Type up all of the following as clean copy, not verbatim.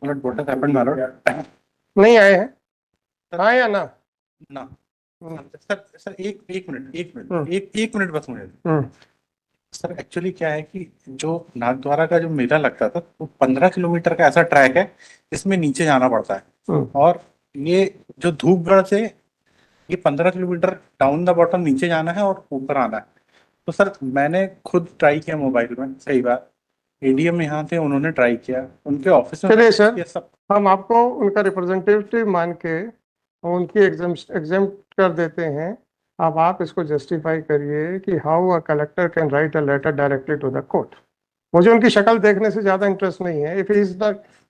what has happened, my lord? नहीं आए हैं, हाँ या ना? ना सर सर एक मिनट बस मुझे। सर एक्चुअली क्या है कि जो नाथद्वारा का जो मेला लगता था वो 15 किलोमीटर का ऐसा ट्रैक है जिसमें नीचे जाना पड़ता है, और ये जो धूपगढ़ से ये 15 किलोमीटर डाउन द बॉटम नीचे जाना है और ऊपर आना है। तो सर मैंने खुद ट्राई किया मोबाइल में, सही बात, एडीएम यहाँ थे, उन्होंने ट्राई किया, उनके ऑफिस में चलिए सर, ये सब हम आपको उनका रिप्रेजेंटेटिव मान के उनकी एग्जाम कर देते हैं। अब आप इसको जस्टिफाई करिए कि how a collector can write a letter directly to the court. मुझे उनकी शक्ल देखने से ज़्यादा इंटरेस्ट नहीं है। If he is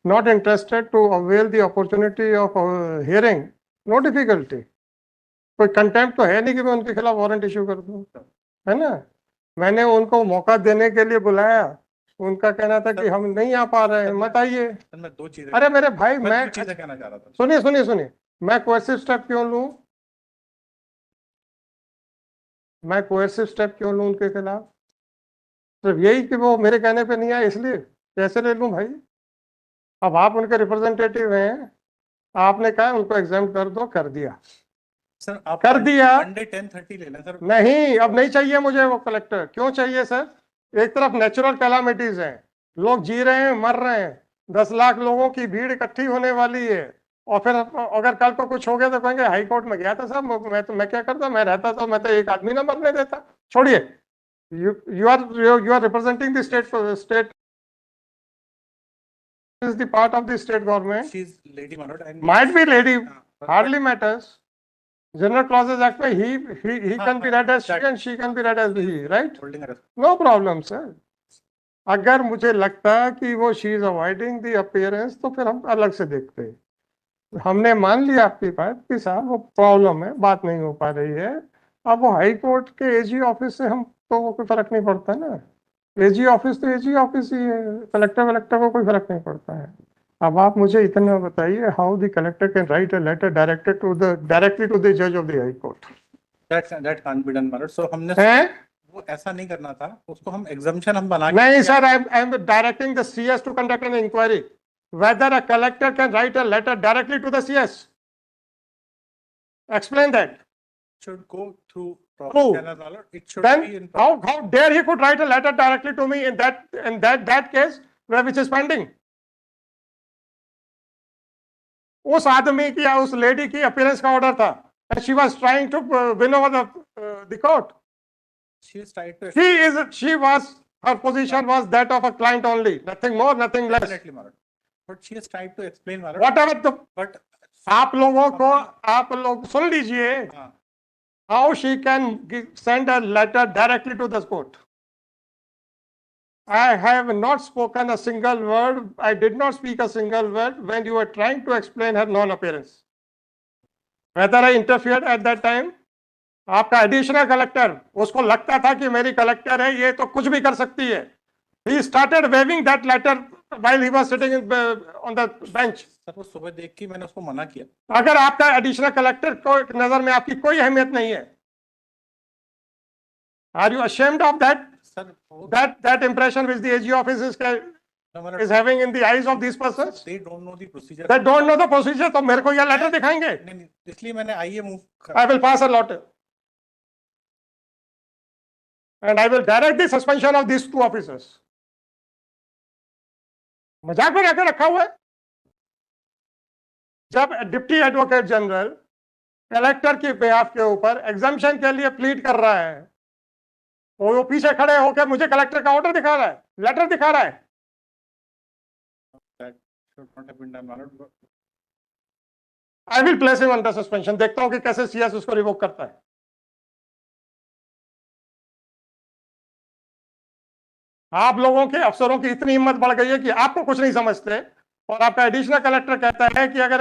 not interested to avail the opportunity of hearing, no difficulty. कोई कंटेम्प्ट तो है नहीं कि मैं उनके खिलाफ वारंट इशू कर दूँ, है ना? मैंने उनको मौका देने के लिए बुलाया, उनका कहना था कि हम नहीं आ पा रहे हैं, मत आइए। मैं दो चीजें, अरे मेरे भाई, मैं दो चीजें कहना चाह रहा था। सुनिए, मैं कोएसिव स्टेप क्यों लूं? मैं कोएसिव स्टेप क्यों लूं उनके खिलाफ? सिर्फ यही कि वो मेरे कहने पे नहीं आए इसलिए? कैसे ले लूं भाई? अब आप उनके रिप्रेजेंटेटिव हैं, आपने कहा उनको एग्जाम कर दो, कर दिया सर। आप कर दिया। मंडे 10:30 ले लें सर। नहीं, अब नहीं चाहिए मुझे वो कलेक्टर। क्यों चाहिए सर? एक तरफ नेचुरल कैलामिटीज हैं, लोग जी रहे हैं, मर रहे हैं, 10 लाख लोगों की भीड़ इकट्ठी होने वाली है, और फिर अगर कल को कुछ हो गया तो कहेंगे हाई कोर्ट में गया था साहब, मैं क्या करता, मैं रहता तो मैं तो एक आदमी ना मरने देता। छोड़िए, you are representing the state is the part of the state government. She is lady, my lord, and might be lady, hardly matters. General clauses act में he can be read as she and she can be read as he, right? No problem sir. अगर मुझे लगता कि वो she is avoiding the appearance तो फिर हम अलग से देखते हैं। हमने मान लिया आपकी बात कि साहब वो प्रॉब्लम है, बात नहीं हो पा रही है। अब वो हाई कोर्ट के एजी ऑफिस से हम तो वो कोई फर्क नहीं पड़ता ना। एजी ऑफिस तो एजी ऑफिस ही है, कलेक्टर को कोई फर्क नहीं पड़ता है। अब आप मुझे इतना बताइए, how the collector can write a letter directly to the जज of the high court? That can't be done, my lord. So हमने वो ऐसा नहीं करना था, उसको हम एग्जम्पशन हम बना नहीं sir, I am directing the CS to conduct an inquiry whether a collector can write a letter directly to the CS. Explain that. Should go through Who? channel, my lord. It should Then be in how dare he could write a letter directly to me in that case which is pending? उस आदमी की या उस lady की appearance का order था, and she was trying to win over the court. Her position was that of a client only, nothing more, nothing less. Definitely, my lord. But she has tried to explain, my lord. Whatever but आप लोगों को, आप लोग सुन लीजिए, how she can send a letter directly to the court. I have not spoken a single word. I did not speak a single word when you were trying to explain her non-appearance. Whether I interfered at that time? आपका additional collector, उसको लगता था कि मेरी collector है, ये तो कुछ भी कर सकती है। He started waving that letter while he was sitting on the bench. Sir वो सुबह देख के मैंने उसको मना किया। अगर आपका एडिशनल कलेक्टर को नजर में आपकी कोई अहमियत नहीं है, are you ashamed of that? That impression which the AG office is having in the eyes of these persons? They don't know the procedure. They don't know the procedure. तो मेरे को यह लेटर दिखाएंगे? नहीं, इसलिए मैंने आईए move. I will pass a letter and I will direct the suspension of these 2 officers. मजाक में रखे रखा हुआ है। जब डिप्टी एडवोकेट जनरल कलेक्टर के बेहाफ के ऊपर एग्जामिशन के लिए प्लीड कर रहा है, वो पीछे खड़े होकर मुझे कलेक्टर का ऑर्डर दिखा रहा है, लेटर दिखा रहा है। I will place him under suspension. देखता हूं कि कैसे सीएस उसको रिवोक करता है। आप लोगों के अफसरों की इतनी हिम्मत बढ़ गई है कि आपको कुछ नहीं समझते, और आपका एडिशनल कलेक्टर कहता है कि अगर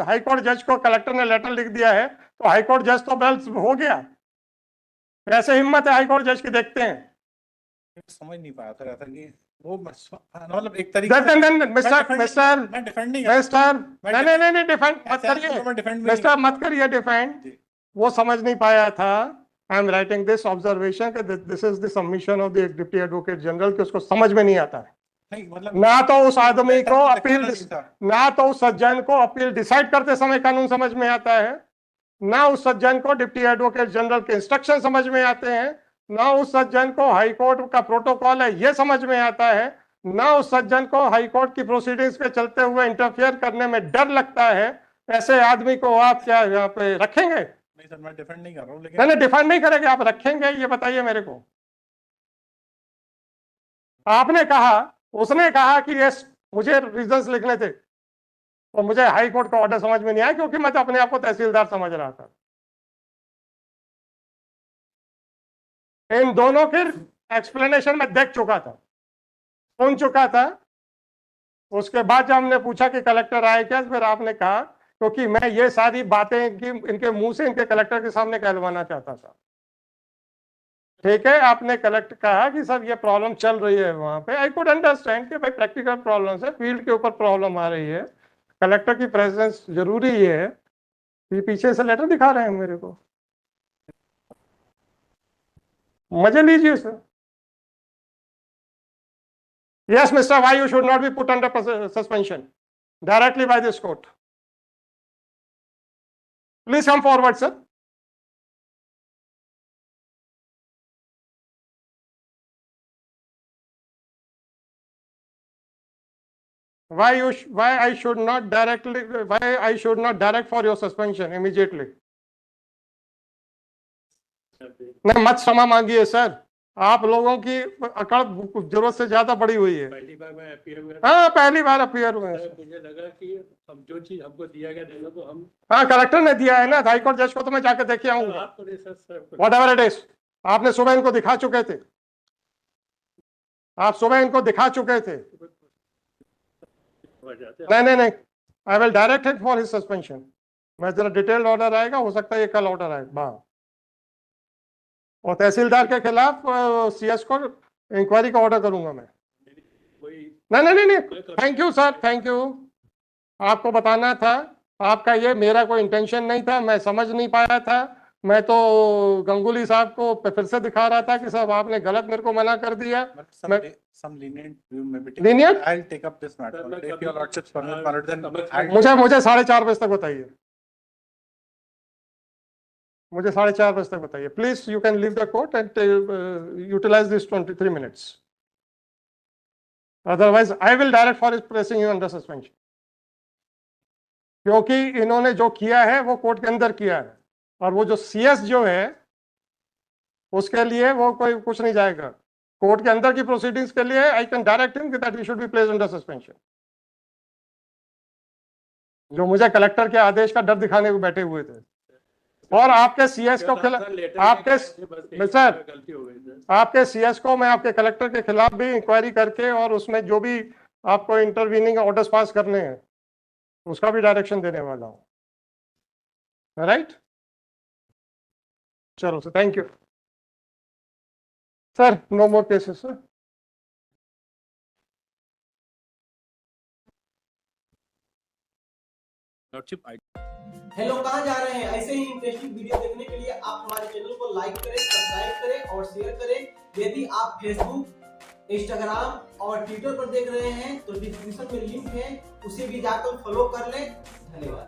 हाईकोर्ट जज को कलेक्टर ने लेटर लिख दिया है तो हाईकोर्ट जज तो बेल्स हो गया। कैसे हिम्मत है हाईकोर्ट जज की? देखते हैं। समझ नहीं पाया था कि वो मतलब एक तरीके से नहीं डिफेंड मत करिए, मिस्टर मत करिए डिफेंड। वो समझ नहीं पाया था। I am writing this observation, this is the submission of the deputy advocate general, कि उसको समझ में नहीं आता है। नहीं मतलब ना तो उस आदमी को अपील, था। ना तो उस सज्जन को अपील डिसाइड करते समय कानून समझ में आता है, ना उस सज्जन को डिप्टी एडवोकेट जनरल के इंस्ट्रक्शन समझ में आते हैं, ना उस सज्जन को हाई कोर्ट का प्रोटोकॉल है ये समझ में आता है, ना उस सज्जन को हाई कोर्ट की प्रोसीडिंग्स पे चलते हुए इंटरफेयर करने में डर लगता है। ऐसे आदमी को आप क्या यहाँ पे रखेंगे? नहीं सर, मैं डिफेंड नहीं कर रहा हूँ, लेकिन नहीं डिफाइन नहीं करेंगे, आप रखेंगे ये बताइए मेरे को। आपने कहा, उसने कहा कि ये मुझे रीजंस लिखने थे और मुझे हाई कोर्ट का ऑर्डर समझ में नहीं आया क्योंकि मैं तो अपने आप को तहसीलदार समझ रहा था। इन दोनों की एक्सप्लेनेशन में देख चुका था, सुन चुका था। उसके बाद जब हमने पूछा कि कलेक्टर आए क्या, फिर आपने कहा क्योंकि मैं ये सारी बातें इनके मुंह से इनके कलेक्टर के सामने कहलवाना चाहता था। ठीक है, आपने कलेक्टर कहा कि सर ये प्रॉब्लम चल रही है वहां पे। आई कुड अंडरस्टैंड कि भाई प्रैक्टिकल प्रॉब्लम है, फील्ड के ऊपर प्रॉब्लम आ रही है, कलेक्टर की प्रेजेंस जरूरी है। ये पीछे से लेटर दिखा रहे हैं मेरे को, मजे लीजिए sir. Yes, Mr. Why you should not be put under suspension directly by this court. Please come forward, sir. Why I should not direct for your suspension immediately? नहीं मत क्षमा मांगिए सर, आप लोगों की अकड़ जरूरत से ज्यादा बढ़ी हुई है। पहली बार मैं अपीयर हुआ, हाँ पहली बार अपीयर हुए हैं। मुझे लगा कि अब जो चीज हमको दिया गया देगा तो हम, हाँ कलेक्टर ने दिया है ना, हाई कोर्ट जज को तो मैं जाकर देखे आऊंगा। आपको नहीं sir, what ever it is, आपने सुबह इनको दिखा चुके थे, आप सुबह इनको दिखा चुके थे। नहीं, आई will direct it for his suspension. मैं जरा डिटेल्ड ऑर्डर आएगा, हो सकता है ये कल ऑर्डर आएगा। और तहसीलदार के खिलाफ सीएस को इंक्वायरी का ऑर्डर करूंगा मैं। नहीं, thank you sir, thank you. आपको बताना था, आपका ये, मेरा कोई इंटेंशन नहीं था, मैं समझ नहीं पाया था। मैं तो गंगुली साहब को फिर से दिखा रहा था कि साहब आपने गलत मेरे को मना कर दिया। मुझे 4:30 बजे तक बताइए, मुझे 4:30 बजे तक बताइए please. You can leave the court and utilize this 23 minutes, otherwise I will direct for placing you under suspension. क्योंकि इन्होंने जो किया है वो कोर्ट के अंदर किया है, और वो जो सीएस जो है उसके लिए वो कोई कुछ नहीं जाएगा। कोर्ट के अंदर की प्रोसीडिंग्स के लिए I can direct him that he should be placed under suspension. जो मुझे कलेक्टर के आदेश का डर दिखाने को बैठे हुए थे, और आपके सीएस को खिलाफ, आपके सर आपके सीएस को मैं आपके कलेक्टर के खिलाफ भी इंक्वायरी करके और उसमें जो भी आपको इंटरवीनिंग ऑर्डर्स पास करने हैं उसका भी डायरेक्शन देने वाला हूं। राइट, चलो sir, thank you sir. No more cases sir. Hello, कहाँ जा रहे हैं? ऐसे ही इंटरेस्टिंग वीडियो देखने के लिए आप हमारे चैनल को लाइक करें, सब्सक्राइब करें और शेयर करें। यदि आप फेसबुक, इंस्टाग्राम और ट्विटर पर देख रहे हैं तो डिस्क्रिप्शन में लिंक है, उसे भी जाकर फॉलो कर लें। धन्यवाद।